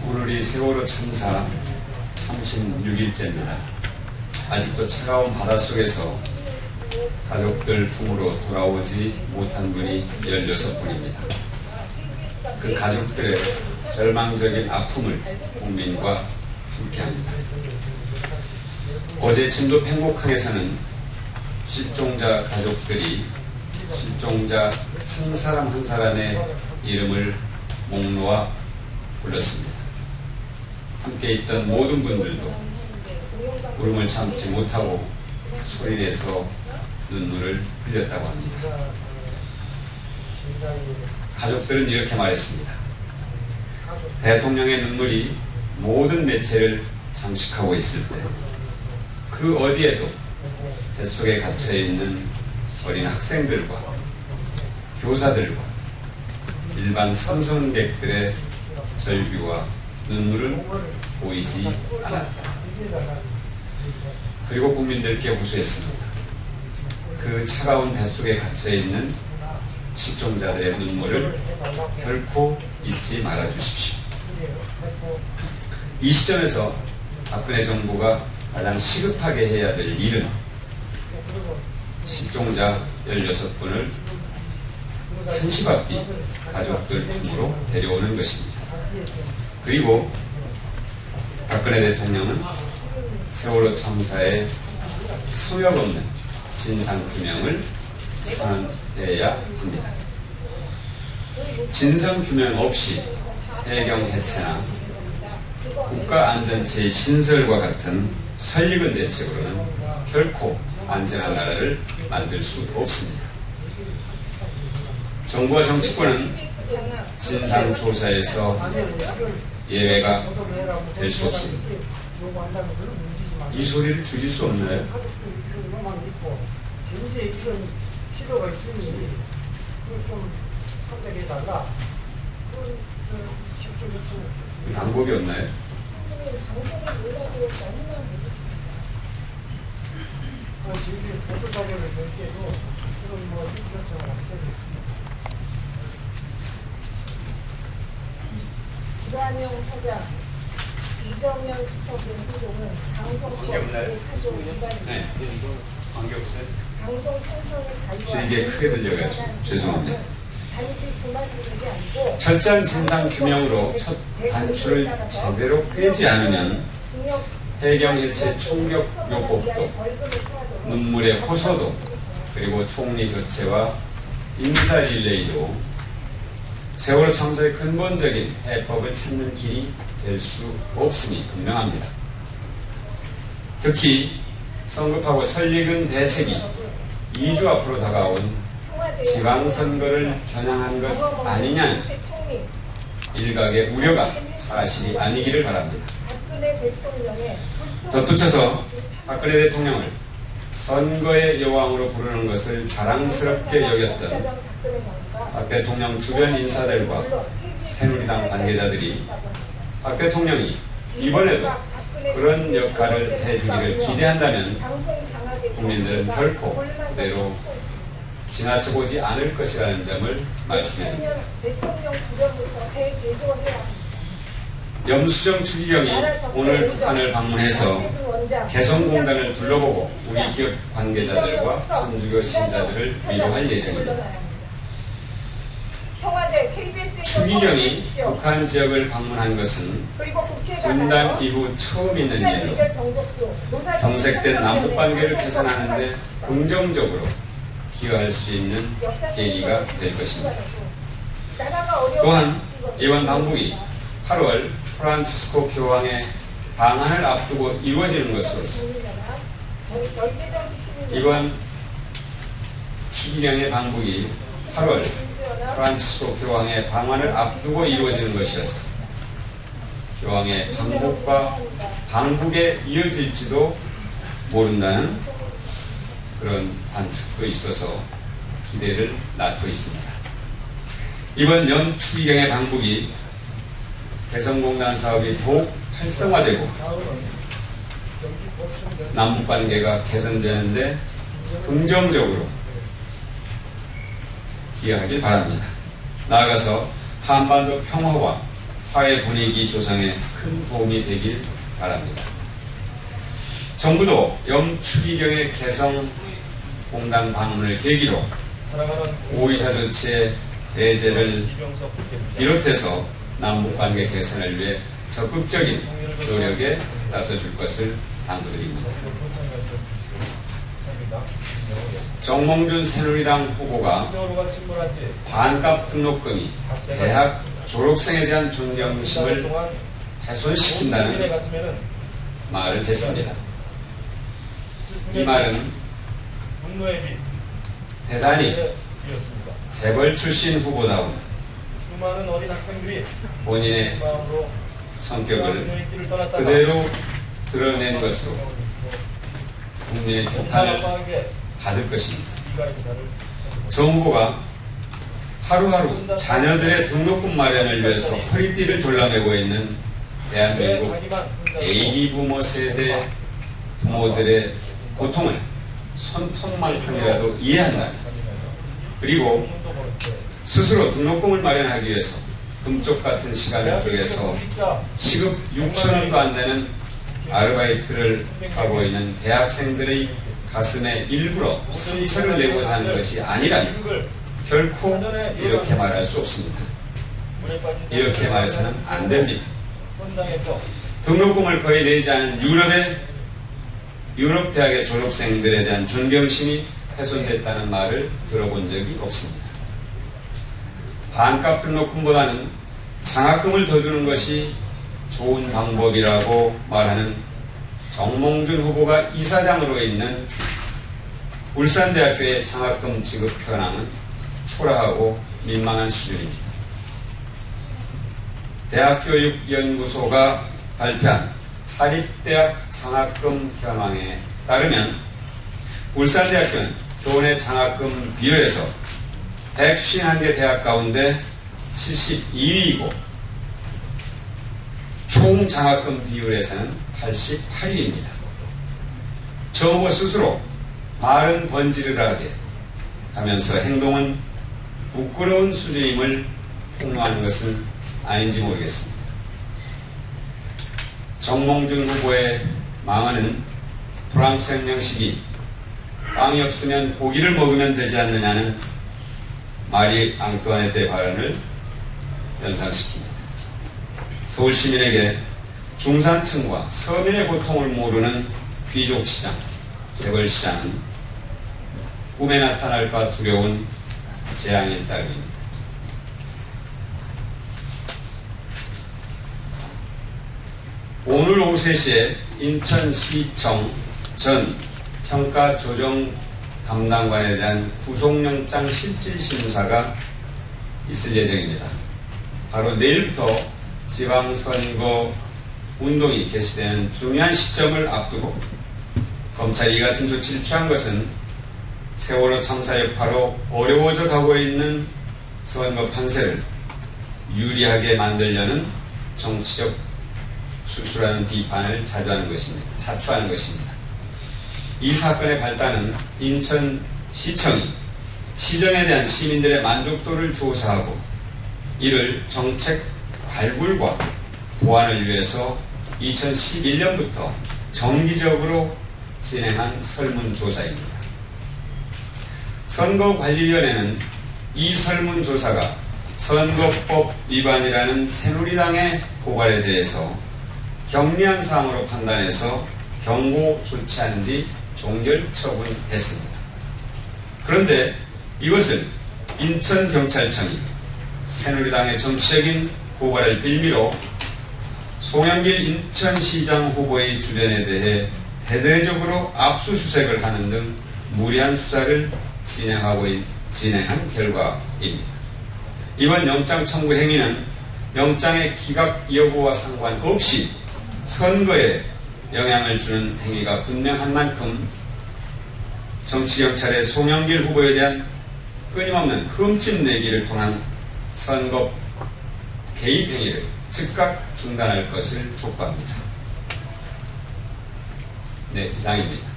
오늘이 세월호 참사 36일째입니다. 아직도 차가운 바닷속에서 가족들 품으로 돌아오지 못한 분이 16분입니다. 그 가족들의 절망적인 아픔을 국민과 함께합니다. 어제 진도 팽목항에서는 실종자 가족들이 실종자 한 사람 한 사람의 이름을 목 놓아 불렀습니다. 함께 있던 모든 분들도 울음을 참지 못하고 소리를 내서 눈물을 흘렸다고 합니다. 가족들은 이렇게 말했습니다. 대통령의 눈물이 모든 매체를 장식하고 있을 때 그 어디에도 뱃속에 갇혀있는 어린 학생들과 교사들과 일반 선성객들의 절규와 눈물은 보이지 않았다. 그리고 국민들께 호소했습니다. 그 차가운 뱃속에 갇혀있는 실종자들의 눈물을 결코 잊지 말아주십시오. 이 시점에서 박근혜 정부가 가장 시급하게 해야 될 일은 실종자 16분을 한시 앞뒤 가족들 품으로 데려오는 것입니다. 그리고 박근혜 대통령은 세월호 참사의 성역 없는 진상규명을 선언해야 합니다. 진상규명 없이 해경 해체나 국가안전체의 신설과 같은 설익은 대책으로는 결코 안전한 나라를 만들 수 없습니다. 정부와 정치권은 진상조사에서 예외가 될 수 없습니다. 이 소리를 줄일 수 없나요? 필요가 있으니 좀 선택해달라. 방법이 없나요? 이완용 사장, 이정현 수석의 행동은 방송법의 사조 위반입니다. 네, 관계 없어요? 방송 편성의 자유와 이게 크게 들려가지고 죄송합니다. 단지 그만두는 게 아니고 철저한 진상규명으로 첫 단추를 제대로 꿰지 않으면 해경 해체 총격요법도 눈물의 호소도 그리고 총리 교체와 인사 릴레이도 세월호 참사의 근본적인 해법을 찾는 길이 될 수 없음이 분명합니다. 특히 성급하고 설익은 대책이 2주 앞으로 다가온 지방선거를 겨냥한 것 아니냐는 일각의 우려가 사실이 아니기를 바랍니다. 덧붙여서 박근혜 대통령을 선거의 여왕으로 부르는 것을 자랑스럽게 여겼던 박 대통령 주변 인사들과 새누리당 관계자들이 박 대통령이 이번에도 그런 역할을 해주기를 기대한다면 국민들은 결코 그대로 지나쳐보지 않을 것이라는 점을 말씀드립니다. 염수정 추기경이 오늘 북한을 방문해서 개성공단을 둘러보고 우리 기업 관계자들과 천주교 신자들을 위로할 예정입니다. 추기경이 북한 지역을 방문한 것은 분단 이후 처음 있는 일로 경색된 남북관계를 개선하는 데 긍정적으로 기여할 수 있는 계기가 될 것입니다. 또한 이번 방북이 8월 프란치스코 교황의 방한을 앞두고 이루어지는 것으로서 이번 추기경의 방북이 8월 프란치스코 교황의 방한을 앞두고 이루어지는 것이어서 교황의 방북과 방북에 이어질지도 모른다는 그런 관측도 있어서 기대를 낳고 있습니다. 이번 연 추기경의 방북이 개성공단 사업이 더욱 활성화되고 남북관계가 개선되는데 긍정적으로 기여하길 바랍니다. 나아가서 한반도 평화와 사회 분위기 조성에 큰 도움이 되길 바랍니다. 정부도 염추기경의 개성공단 방문을 계기로 오이사 조치의 해제를 비롯해서 남북관계 개선을 위해 적극적인 노력에 나서줄 것을 당부드립니다. 정몽준 새누리당 후보가 반값 등록금이 대학 졸업생에 대한 존경심을 훼손시킨다는 말을 했습니다. 이 말은 대단히 재벌 출신 후보다운 본인의 성격을 그대로 드러낸 것으로 국민의 비판을 받을 것입니다. 정 후보가 하루하루 자녀들의 등록금 마련을 위해서 허리띠를 졸라매고 있는 대한민국 베이비부모 세대 부모들의 고통을 손톱만큼이라도 이해한다면, 그리고 스스로 등록금을 마련하기 위해서 금쪽 같은 시간을 쪼개서 시급 6,000원도 안 되는 아르바이트를 하고 있는 대학생들의 가슴에 일부러 상처를 내고자 하는 것이 아니라면 결코 이렇게 말할 수 없습니다. 이렇게 말해서는 안 됩니다. 등록금을 거의 내지 않은 유럽 대학의 졸업생들에 대한 존경심이 훼손됐다는 말을 들어본 적이 없습니다. 반값 등록금보다는 장학금을 더 주는 것이 좋은 방법이라고 말하는 정몽준 후보가 이사장으로 있는 울산대학교의 장학금 지급 현황은 초라하고 민망한 수준입니다. 대학교육연구소가 발표한 사립대학 장학금 현황에 따르면 울산대학교는 교내 장학금 비율에서 151개 대학 가운데 72위이고 총 장학금 비율에서는 88위입니다. 정 후보 스스로 말은 번지르르하게 하면서 행동은 부끄러운 수준임을 폭로하는 것은 아닌지 모르겠습니다. 정몽준 후보의 망언은 프랑스 혁명 시기 빵이 없으면 고기를 먹으면 되지 않느냐는 마리 앙뚜아네트의 발언을 연상시킵니다. 서울 시민에게 중산층과 서민의 고통을 모르는 귀족시장, 재벌시장은 꿈에 나타날까 두려운 재앙일 따름입니다. 오늘 오후 3시에 인천시청 전 평가조정 담당관에 대한 구속영장 실질심사가 있을 예정입니다. 바로 내일부터 지방선거 운동이 개시되는 중요한 시점을 앞두고 검찰이 이 같은 조치를 취한 것은 세월호 참사 여파로 어려워져 가고 있는 선거 판세를 유리하게 만들려는 정치적 수수라는 비판을 자초하는 것입니다. 이 사건의 발단은 인천시청이 시정에 대한 시민들의 만족도를 조사하고 이를 정책 발굴과 보완을 위해서 2011년부터 정기적으로 진행한 설문조사입니다. 선거관리위원회는 이 설문조사가 선거법 위반이라는 새누리당의 고발에 대해서 경미한 사항으로 판단해서 경고 조치한 뒤 종결 처분했습니다. 그런데 이것은 인천경찰청이 새누리당의 정치적인 고발을 빌미로 송영길 인천시장 후보의 주변에 대해 대대적으로 압수수색을 하는 등 무리한 수사를 진행한 결과입니다. 이번 영장 청구 행위는 영장의 기각 여부와 상관없이 선거에 영향을 주는 행위가 분명한 만큼 정치경찰의 송영길 후보에 대한 끊임없는 흠집 내기를 통한 선거 개입 행위를 즉각 중단할 것을 촉구합니다. 네, 이상입니다.